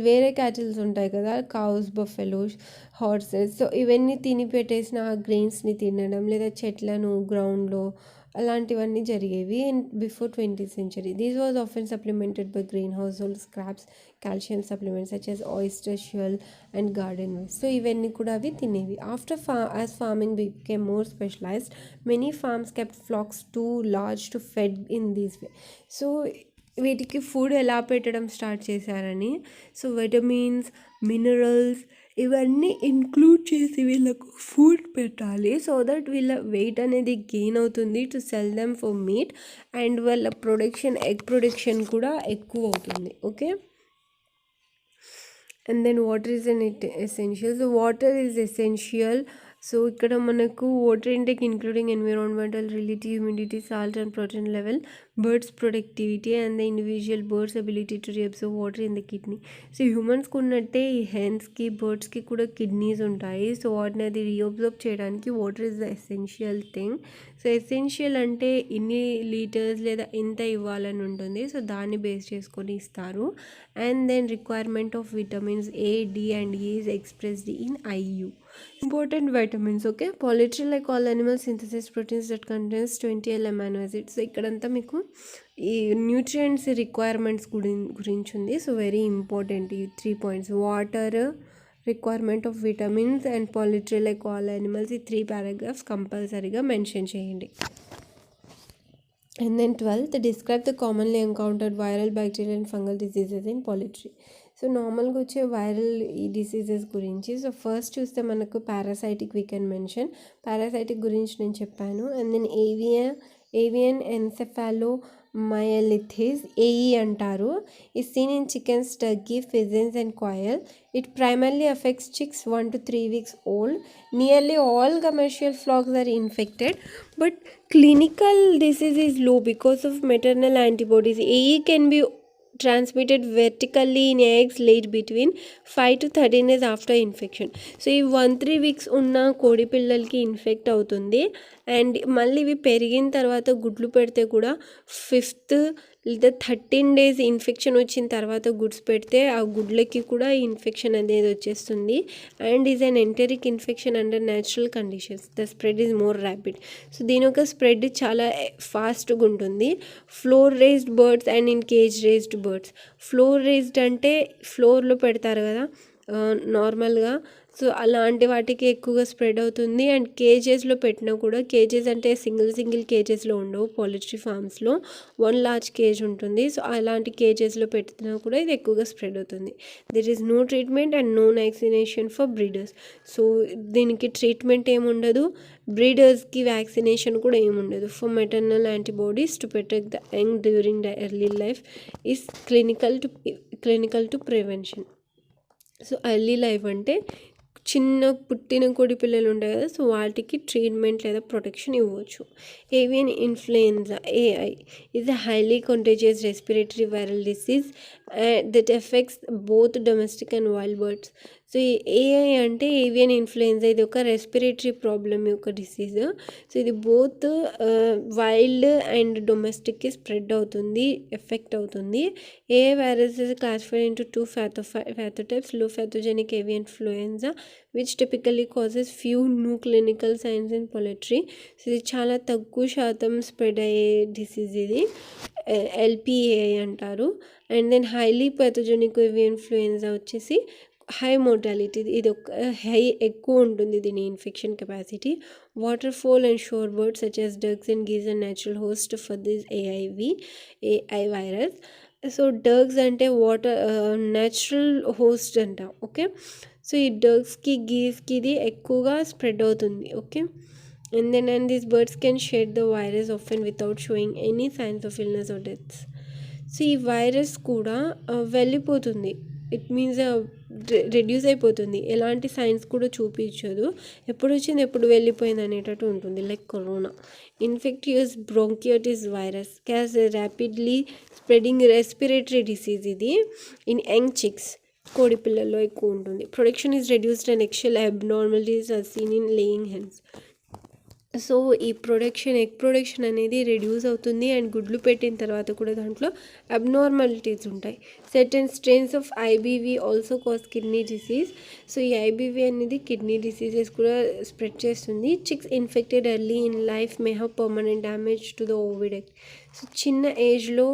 వేరే క్యాటిల్స్ ఉంటాయి కదా, కౌస్, బఫెలోస్, హార్సెస్. సో ఇవన్నీ తిని పెట్టేసిన గ్రెయిన్స్ని తినడం, లేదా చెట్లను గ్రౌండ్లో అలాంటివన్నీ జరిగేవి before 20th century. These was often supplemented by green house hold scraps, calcium supplements such as oyster shell and garden waste. So ఇవన్నీ కూడా అవి తినేవి. After as farming became more specialised, many farms kept flocks too large to fed in these way. So వీటికి food ఎలా పెట్టడం start చేశారని, so vitamins, minerals ఇవన్నీ include చేసి వీళ్ళకు ఫుడ్ పెట్టాలి, సో దట్ వీళ్ళ వెయిట్ అనేది గెయిన్ అవుతుంది to sell them for meat, and వాళ్ళ ఎగ్ ప్రొడక్షన్ కూడా ఎక్కువ అవుతుంది. Okay, and then water is an essential. So water is essential. So ఇక్కడ మనకు water intake including environmental, relative humidity, salt and protein level, birds productivity and the individual birds ability to reabsorb water in the kidney. So హ్యూమన్స్కి ఉన్నట్టే ఈ హెన్స్కి, బర్డ్స్కి కూడా kidneys ఉంటాయి. So వాటిని అది రీఅబ్జర్వ్ చేయడానికి water is the essential thing. So essential అంటే ఇన్ని లీటర్స్ లేదా ఇంత ఇవ్వాలని ఉంటుంది, సో దాన్ని బేస్ చేసుకొని ఇస్తారు. And then requirement of vitamins A, D and E is expressed in IU. Important vitamins. Okay, poultry like all animals synthesize proteins that contains 20 amino acids. So ఇక్కడంతా మీకు ఈ న్యూట్రియంట్స్ రిక్వైర్మెంట్స్ గురించి ఉంది. So very important ఈ 3 points: water, requirement of vitamins and poultry like all animals. ఈ 3 paragraphs కంపల్సరీగా mention చేయండి. And then 12th, describe the commonly encountered viral, bacterial and fungal diseases in poultry. So నార్మల్గా వచ్చే viral ఈ diseases గురించి. So first చూస్తే మనకు parasitic we can mention. Parasitic గురించి నేను చెప్పాను. And then avian encephalomyelitis, AE అంటారు. Is seen in chickens, turkey, pigeons and quail. It primarily affects chicks 1 to 3 weeks old. Nearly all commercial flocks are infected, but clinical disease is low because of maternal antibodies. AE can be transmitted vertically in eggs laid between 5 to 13 days after infection. So ఈ 1-3 weeks ఉన్న కోడి పిల్లలకి infect అవుతుంది. And మళ్ళీ ఇవి పెరిగిన తర్వాత గుడ్లు పెడితే కూడా 5th లేదా 13 days ఇన్ఫెక్షన్ వచ్చిన తర్వాత గుడ్స్ పెడితే ఆ గుడ్లకి కూడా ఇన్ఫెక్షన్ అనేది వచ్చేస్తుంది. And is an enteric infection under natural conditions. The spread is more rapid. So దీని యొక్క స్ప్రెడ్ చాలా ఫాస్ట్గా ఉంటుంది. Floor raised birds and in cage raised birds. Floor raised అంటే ఫ్లోర్లో పెడతారు కదా నార్మల్గా, సో అలాంటి వాటికి ఎక్కువగా స్ప్రెడ్ అవుతుంది. అండ్ కేజెస్లో పెట్టినా కూడా, కేజెస్ అంటే సింగిల్ కేజెస్లో ఉండవు పౌల్ట్రీ ఫార్మ్స్లో, 1 large కేజ్ ఉంటుంది. సో అలాంటి కేజెస్లో పెట్టినా కూడా ఇది ఎక్కువగా స్ప్రెడ్ అవుతుంది. There is no treatment and no vaccination for breeders. So దీనికి ట్రీట్మెంట్ ఏముండదు, బ్రీడర్స్కి వ్యాక్సినేషన్ కూడా ఏముండదు. For maternal antibodies to protect the young during the early life is clinical to prevention. So early life అంటే చిన్న పుట్టిన కోడి పిల్లలు ఉంటాయి కదా, సో వాటికి ట్రీట్మెంట్ లేదా ప్రొటెక్షన్ ఇవ్వచ్చు. Avian influenza, AI, is a highly contagious respiratory viral disease that affects both domestic and wild birds. So ఈ AI అంటే ఏవియన్ ఇన్ఫ్లుయెన్జా, ఇది ఒక రెస్పిరేటరీ ప్రాబ్లమ్ యొక్క డిసీజ్. సో ఇది బోత్ వైల్డ్ అండ్ డొమెస్టిక్కి స్ప్రెడ్ అవుతుంది, effect అవుతుంది. AI virus is classified into 2 pathotypes: low pathogenic avian influenza, which typically causes few new clinical signs in poultry. So ఇది చాలా తక్కువ శాతం స్ప్రెడ్ అయ్యే డిసీజ్ ఇది, LPAI అంటారు. And then highly pathogenic avian influenza వచ్చేసి హై మోర్టాలిటీ, ఇది ఒక ఎక్కువ ఉంటుంది దీని infection capacity. Water fowl and shore birds such as ducks and geese are natural host for this AI virus. So ducks అంటే water natural host అంట. Okay, so ఈ డగ్స్కి, గీస్కి ఇది ఎక్కువగా స్ప్రెడ్ అవుతుంది. Okay, and these birds can shed the virus often without showing any signs of illness or deaths. So ఈ virus కూడా వెళ్ళిపోతుంది, it means reduce అయిపోతుంది, ఎలాంటి సైన్స్ కూడా చూపించదు, ఎప్పుడు వచ్చింది ఎప్పుడు వెళ్ళిపోయింది అనేటట్టు ఉంటుంది. Like corona infectious bronchitis virus causes rapidly spreading respiratory disease. ఇది ఇన్ యంగ్ చిక్స్, కోడి పిల్లల్లో ఎక్కువ ఉంటుంది. Production is reduced and eggshell abnormalities are seen in laying hens. So ఈ ఎగ్ ప్రొడక్షన్ అనేది రెడ్యూస్ అవుతుంది అండ్ గుడ్లు పెట్టిన తర్వాత కూడా దాంట్లో అబ్నార్మాలిటీస్ ఉంటాయి. Certain strains of IBV also cause kidney disease. So ఈ ఐబీవీ అనేది కిడ్నీ డిసీజెస్ కూడా స్ప్రెడ్ చేస్తుంది. Chicks infected early in life May have permanent damage to the oviduct. So చిన్న ఏజ్లో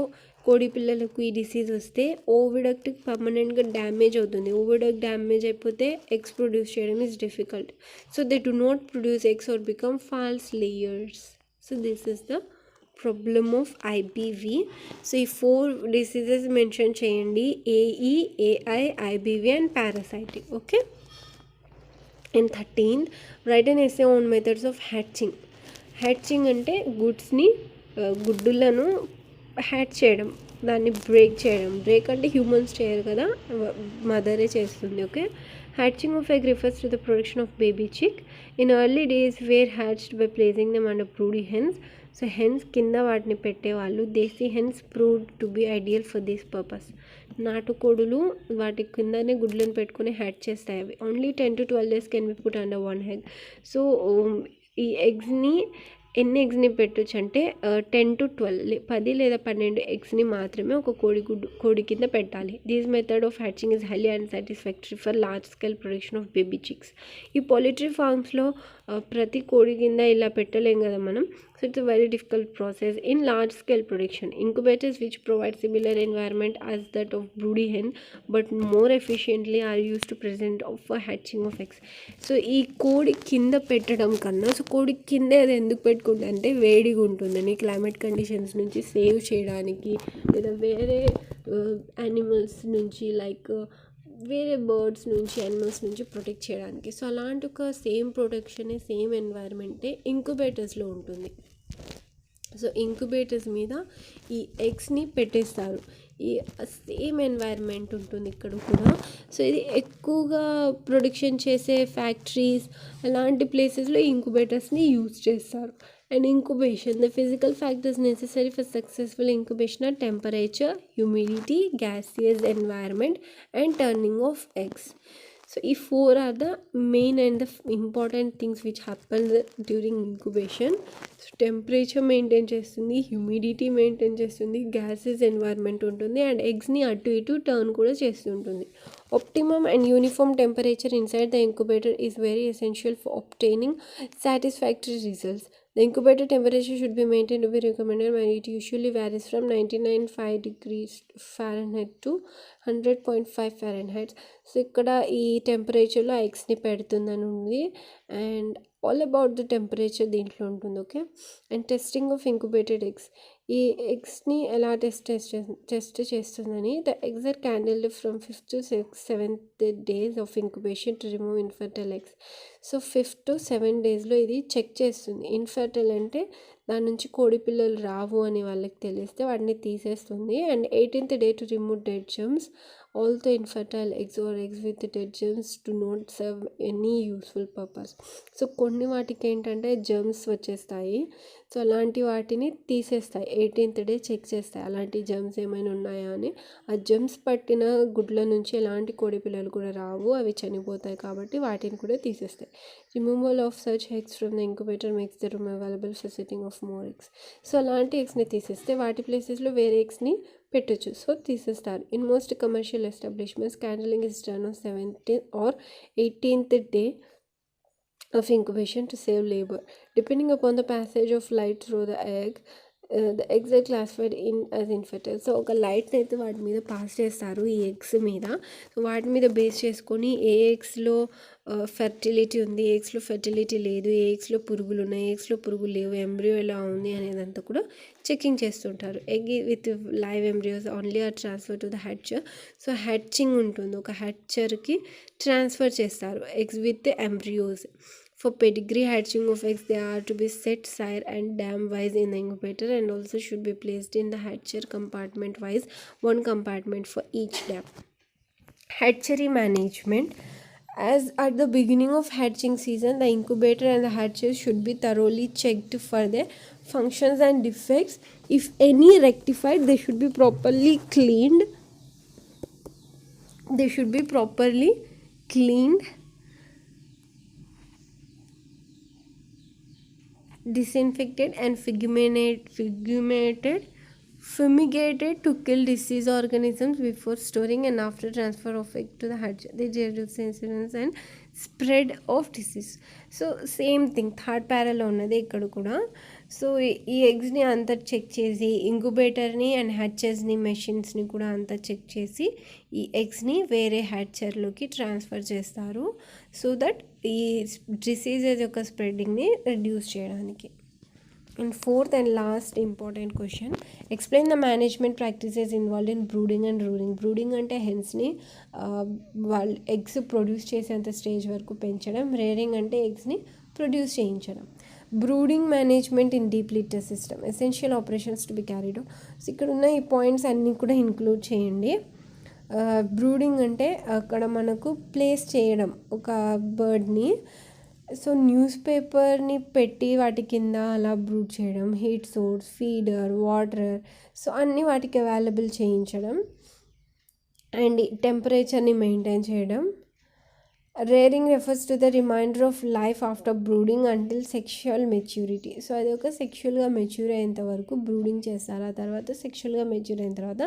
కోడి పిల్లలకు ఈ డిసీజ్ వస్తే ఓవిడక్ట్ పర్మనెంట్గా డ్యామేజ్ అవుతుంది. ఓవిడక్ట్ డ్యామేజ్ అయిపోతే ఎగ్స్ ప్రొడ్యూస్ చేయడం is difficult. So they do not produce eggs or become false layers. So this is the problem of IBV. So ఈ 4 డిసీజెస్ మెన్షన్ చేయండి: AE, AI, IBV and parasitic. Okay. And 13th, write an essay on methods of hatching. Hatching అంటే గుడ్డులను hatch చేయడం, దాన్ని break చేయడం. Break అంటే humans చేయరు కదా, మదరే చేస్తుంది. Okay. Hatching of egg refers to the production of baby chick. In early days were hatched by placing them under broody hens. So hens కింద వాటిని పెట్టేవాళ్ళు. Desi hens proved to be ideal for this purpose. నాటుకోడులు వాటి కిందనే గుడ్లను పెట్టుకుని hatch చేస్తాయి. అవి only 10 to 12 days can be put under 1 egg. So ఈ ఎగ్స్ని ఎన్ని ఎగ్స్ని పెట్టచ్చు అంటే 10 to 12, 10 లేదా 12 ఎగ్స్ని మాత్రమే ఒక కోడి కింద పెట్టాలి. This method of hatching is highly unsatisfactory for large scale production of baby chicks. ఈ పౌల్ట్రీ ఫార్మ్స్లో ప్రతి కోడి కింద ఇలా పెట్టలేం కదా మనం. So it's a very difficult process in large scale production. Incubators which provide similar environment as that of broody hen but more efficiently are used to present of hatching of eggs. So ఈ కోడి కింద పెట్టడం కన్నా, so కోడి కింద అది ఎందుకు పెట్టుకుంటే అంటే వేడిగా ఉంటుందని, క్లైమేట్ కండిషన్స్ నుంచి సేవ్ చేయడానికి, లేదా వేరే యానిమల్స్ నుంచి లైక్ వేరే బర్డ్స్ నుంచి, యానిమల్స్ నుంచి ప్రొటెక్ట్ చేయడానికి. సో అలాంటి ఒక సేమ్ ప్రొటెక్షనే, సేమ్ ఎన్వైర్న్మెంటే ఇంక్యుబేటర్స్లో ఉంటుంది. సో ఇంక్యుబేటర్స్ మీద ఈ ఎగ్స్ని పెట్టేస్తారు. ఈ సేమ్ ఎన్వైర్న్మెంట్ ఉంటుంది ఇక్కడ కూడా. సో ఇది ఎక్కువగా ప్రొడక్షన్ చేసే ఫ్యాక్టరీస్ అలాంటి ప్లేసెస్లో ఇంక్యుబేటర్స్ని యూజ్ చేస్తారు. And incubation, the physical factors necessary for successful incubation are temperature, humidity, gaseous environment and turning of eggs. So if 4 are the main and the important things which happen during incubation. So temperature maintain చేస్తుంది, humidity maintain చేస్తుంది, gases environment ఉంటుంది, and ఎగ్స్ని అటు ఇటు turn కూడా చేస్తుంటుంది. Optimum and uniform temperature inside the incubator is very essential for obtaining satisfactory results. The incubator temperature should be maintained to be recommended, and it usually varies from 99.5 degrees Fahrenheit to 100.5 Fahrenheit. So ఇక్కడ ఈ టెంపరేచర్లో ఎగ్స్ని పెడుతుందని ఉంది, and all about the temperature దీంట్లో ఉంటుంది. Okay. And testing of incubated eggs, ఈ ఎగ్స్ని ఎలా టెస్ట్ చేస్తుందని. The eggs are candled from 5th to 7th days of incubation to remove infertile eggs. So 5 to 7 daysలో ఇది చెక్ చేస్తుంది. ఇన్ఫర్టైల్ అంటే దాని నుంచి కోడి పిల్లలు రావు అని వాళ్ళకి తెలిస్తే వాటిని తీసేస్తుంది. And 18th day to remove dead germs. All the infertile eggs or eggs with dead germs do not serve any useful purpose. So కొన్ని వాటికి ఏంటంటే జర్మ్స్ వచ్చేస్తాయి. సో అలాంటి వాటిని తీసేస్తాయి. 18th day చెక్ చేస్తాయి అలాంటి జర్మ్స్ ఏమైనా ఉన్నాయా అని. ఆ జర్మ్స్ పట్టిన గుడ్ల నుంచి ఎలాంటి కోడి పిల్లలు కూడా రావు, అవి చనిపోతాయి కాబట్టి వాటిని కూడా తీసేస్తాయి. Removal of such eggs from the incubator makes the room available for setting of more eggs. So అలాంటి ఎగ్స్ని తీసేస్తే వాటి ప్లేసెస్లో వేరే ఎగ్స్ని పెట్టచ్చు. సో తీసేస్తారు. In most commercial establishments candling is done on 17th or 18th day of incubation to save labor. Depending upon the passage of light through the egg, the eggs are classified in as infertile. So ఒక లైట్ని అయితే వాటి మీద pass చేస్తారు ఈ eggs మీద. So వాటి మీద బేస్ చేసుకొని ఏ ఎగ్స్లో ఫెర్టిలిటీ ఉంది, ఏ ఎగ్స్లో ఫెర్టిలిటీ లేదు, ఏ ఎగ్స్లో పురుగులు ఉన్నాయి, ఏ ఎగ్స్లో పురుగులు లేవు, ఎంబ్రియో ఎలా ఉంది అనేదంతా కూడా చెకింగ్ చేస్తుంటారు. Egg with live embryos only are transfer to the hatcher. So hatching ఉంటుంది, ఒక హ్యాచర్కి ట్రాన్స్ఫర్ చేస్తారు eggs with embryos. For pedigree hatching of eggs, they are to be set sire and dam wise in the incubator, and also should be placed in the hatcher compartment wise, one compartment for each dam. Hatchery management. As at the beginning of hatching season, the incubator and the hatches should be thoroughly checked for their functions and defects. If any rectified, they should be properly cleaned. Disinfected and fumigated to kill disease organisms before storing and after transfer of egg to the hatch. They reduce incidence and spread of disease. So same thing, third parallel ఉన్నది ఇక్కడ కూడా. So ఈ ఎగ్స్ని అంతా check చేసి ఇంక్యుబేటర్ని and హ్యాచర్స్ని మెషిన్స్ని కూడా అంతా check చేసి ఈ ఎగ్స్ని వేరే హ్యాచర్లోకి ట్రాన్స్ఫర్ చేస్తారు, సో దట్ ఈ డిసీజెస్ యొక్క స్ప్రెడ్డింగ్ని రెడ్యూస్ చేయడానికి. And fourth and last important question, explain the management practices involved in brooding and rearing. Brooding అంటే హెన్స్ని వాళ్ళు ఎగ్స్ ప్రొడ్యూస్ చేసేంత స్టేజ్ వరకు పెంచడం, రేరింగ్ అంటే ఎగ్స్ని ప్రొడ్యూస్ చేయించడం. Brooding management in deep litter system, essential operations to be carried out. So ఇక్కడ ఉన్న ఈ పాయింట్స్ అన్నీ కూడా ఇంక్లూడ్ చేయండి. బ్రూడింగ్ అంటే అక్కడ మనకు ప్లేస్ చేయడం ఒక బర్డ్ని, సో న్యూస్ పేపర్ని పెట్టి వాటి కింద అలా బ్రూడ్ చేయడం, heat source, feeder, water, so అన్నీ వాటికి అవైలబుల్ చేయించడం అండ్ టెంపరేచర్ని మెయింటైన్ చేయడం. Rearing refers to the remainder of life after brooding until sexual maturity. So అది ఒక సెక్షువల్గా మెచ్యూర్ అయ్యేంత వరకు బ్రూడింగ్ చేస్తారు, ఆ తర్వాత సెక్షువల్గా మెచ్యూర్ అయిన తర్వాత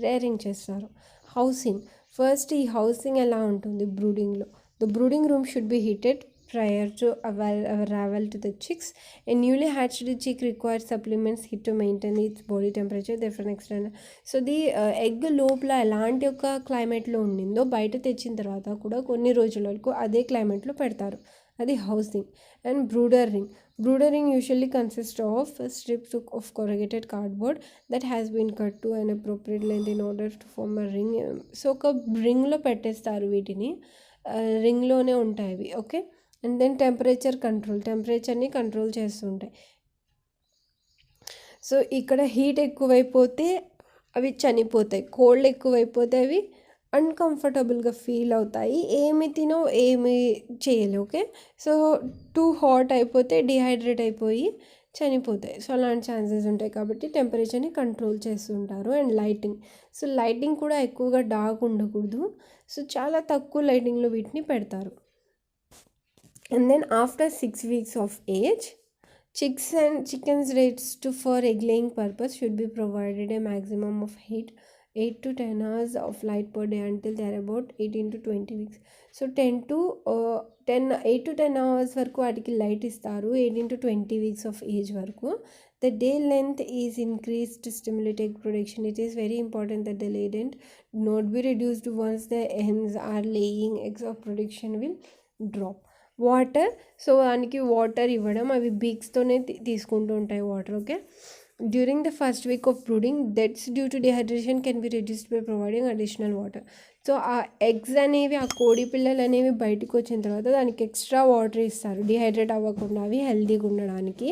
రేరింగ్ చేస్తారు. హౌసింగ్. ఫస్ట్ ఈ హౌసింగ్ ఎలా ఉంటుంది బ్రూడింగ్లో? The brooding room should be heated prior to arrival to the chicks. A newly hatched chick requires supplements heat to maintain its body temperature. Therefore external. So the egg లోపల ఎలాంటి ఒక క్లైమేట్లో ఉండిందో బయట తెచ్చిన తర్వాత కూడా కొన్ని రోజుల వరకు అదే క్లైమేట్లో పెడతారు, అది housing. And brooder ring. Brooder ring usually consists of strips of corrugated cardboard that has been cut to an appropriate length in order to form a ring. So ఒక రింగ్లో పెట్టేస్తారు వీటిని, రింగ్లోనే ఉంటాయి ఇవి, okay. And then temperature control, టెంపరేచర్ని control చేస్తుంటాయి. So ఇక్కడ హీట్ ఎక్కువైపోతే అవి చనిపోతాయి, కోల్డ్ ఎక్కువైపోతే అవి అన్కంఫర్టబుల్గా ఫీల్ అవుతాయి, ఏమి తినో ఏమి చేయలేవు, ఓకే. సో టూ హాట్ అయిపోతే డిహైడ్రేట్ అయిపోయి చనిపోతాయి, సో అలాంటి ఛాన్సెస్ ఉంటాయి, కాబట్టి టెంపరేచర్ని కంట్రోల్ చేస్తుంటారు. And lighting. సో లైటింగ్ కూడా ఎక్కువగా డార్క్ ఉండకూడదు, సో చాలా తక్కువ లైటింగ్లో వీటిని పెడతారు. And then after 6 weeks of age, chicks and chickens raised for egg laying purpose should be provided a maximum of 8 to 10 hours of light per day until they are about 18 to 20 weeks. So 8 to 10 hours వరకు వాటికి light ఇస్తారు, 18 to 20 weeks of age వరకు. The day length is increased to stimulate egg production. It is very important that the lay length not be reduced once the hens are laying eggs, or production will drop. Water. So దానికి water ఇవ్వడం, అవి బీక్స్తోనే తీసుకుంటూ ఉంటాయి water, okay. During the first week off brooding, deaths due to dehydration can be reduced by providing additional water. So ఆ eggs అనేవి, ఆ కోడి పిల్లలు అనేవి బయటకు వచ్చిన తర్వాత దానికి ఎక్స్ట్రా వాటర్ ఇస్తారు, డిహైడ్రేట్ అవ్వకుండా అవి హెల్తీగా ఉండడానికి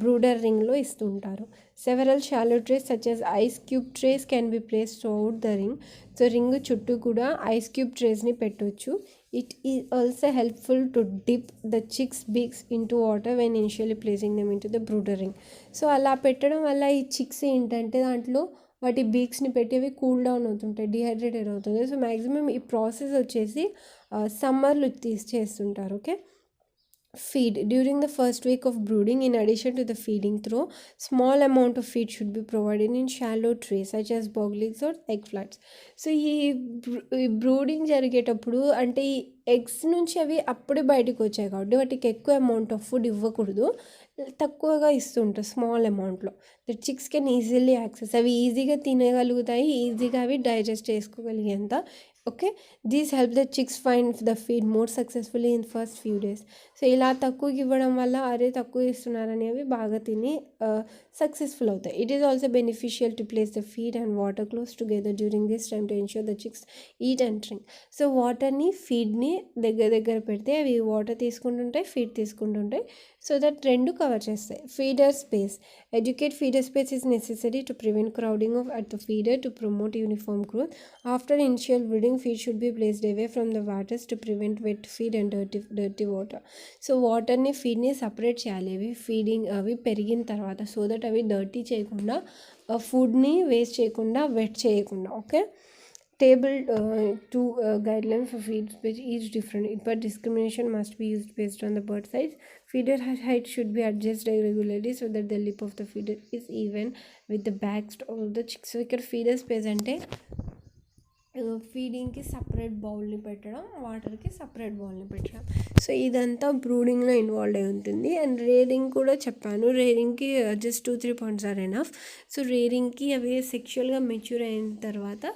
బ్రూడర్ రింగ్లో ఇస్తుంటారు. Several shallow trace such as ice cube trace can be place throughout the ring. So ring చుట్టూ కూడా ఐస్ క్యూబ్ ట్రేస్ని పెట్టవచ్చు. It is also helpful to dip the chicks' beaks into water when initially placing them into the brooder ring. So అలా పెట్టడం వల్ల ఈ chicks ఏంటంటే దాంట్లో వాటి బీక్స్ని పెట్టి అవి కూల్ డౌన్ అవుతుంటాయి, డిహైడ్రేటెడ్ అవుతుంది. సో మ్యాక్సిమం ఈ ప్రాసెస్ వచ్చేసి సమ్మర్లో చేస్తుంటారు, okay. Feed. During the first week of brooding, in addition to the feeding through, small amount of feed should be provided in shallow trays such as boglets or egg flats. So ఈ brooding జరిగేటప్పుడు అంటే ఈ eggs నుంచి అవి అప్పుడే బయటకు వచ్చాయి కాబట్టి వాటికి ఎక్కువ అమౌంట్ ఆఫ్ ఫుడ్ ఇవ్వకూడదు, తక్కువగా ఇస్తుంటారు స్మాల్ అమౌంట్లో. The chicks can easily access, అవి ఈజీగా తినగలుగుతాయి, ఈజీగా అవి డైజెస్ట్ చేసుకోగలిగేంత, okay. These help the chicks find the feed more successfully in first few days. So ఇలా తక్కువకి ఇవ్వడం వల్ల అరే తక్కువ ఇస్తున్నారనేవి బాగా తిని సక్సెస్ఫుల్ అవుతాయి. It is also beneficial to place the feed and water close together during this time to ensure the chicks eat and drink. So వాటర్ని, ఫీడ్ని దగ్గర పెడితే అవి వాటర్ తీసుకుంటుంటాయి, ఫీడ్ తీసుకుంటుంటాయి. సో దట్ రెండు కవర్ చేస్తాయి. Feeder space. Educate feeder space is necessary to prevent crowding of at the feeder to promote uniform growth. After initial breeding feed should be placed away from the waters to prevent wet feed and dirty water. So వాటర్ని ఫీడ్ని separate చేయాలి అవి పెరిగిన తర్వాత, so that అవి dirty చేయకుండా, ఫుడ్ని waste చేయకుండా, వెట్ చేయకుండా. Okay. Table 2 guidelines for feed space each different, but discrimination must be used based on the bird size. Feeder height should be adjusted regularly so that the lip of the feeder is even with the backs of the chicks. So ఇక్కడ feeder space అంటే ఫీడింగ్కి separate బౌల్ని పెట్టడం, వాటర్కి separate బౌల్ని పెట్టడం. So ఇదంతా బ్రూడింగ్లో involve అయి ఉంటుంది. అండ్ రేరింగ్ కూడా చెప్పాను. రేరింగ్కి just 2-3 points are enough. So రేరింగ్కి అవి సెక్షువల్గా మెచ్యూర్ అయిన తర్వాత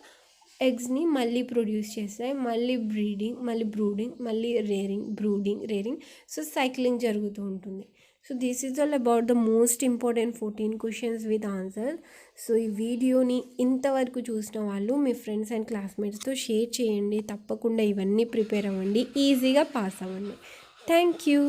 ఎగ్స్ని మళ్ళీ ప్రొడ్యూస్ చేస్తాయి, మళ్ళీ బ్రూడింగ్, మళ్ళీ రేరింగ్. సో సైక్లింగ్ జరుగుతూ ఉంటుంది. So this is all about the most important 14 questions with answer. So ఈ వీడియోని ఇంతవరకు చూసిన వాళ్ళు మీ ఫ్రెండ్స్ అండ్ క్లాస్మేట్స్తో షేర్ చేయండి. తప్పకుండా ఇవన్నీ ప్రిపేర్ అవ్వండి, ఈజీగా పాస్ అవ్వండి. Thank you.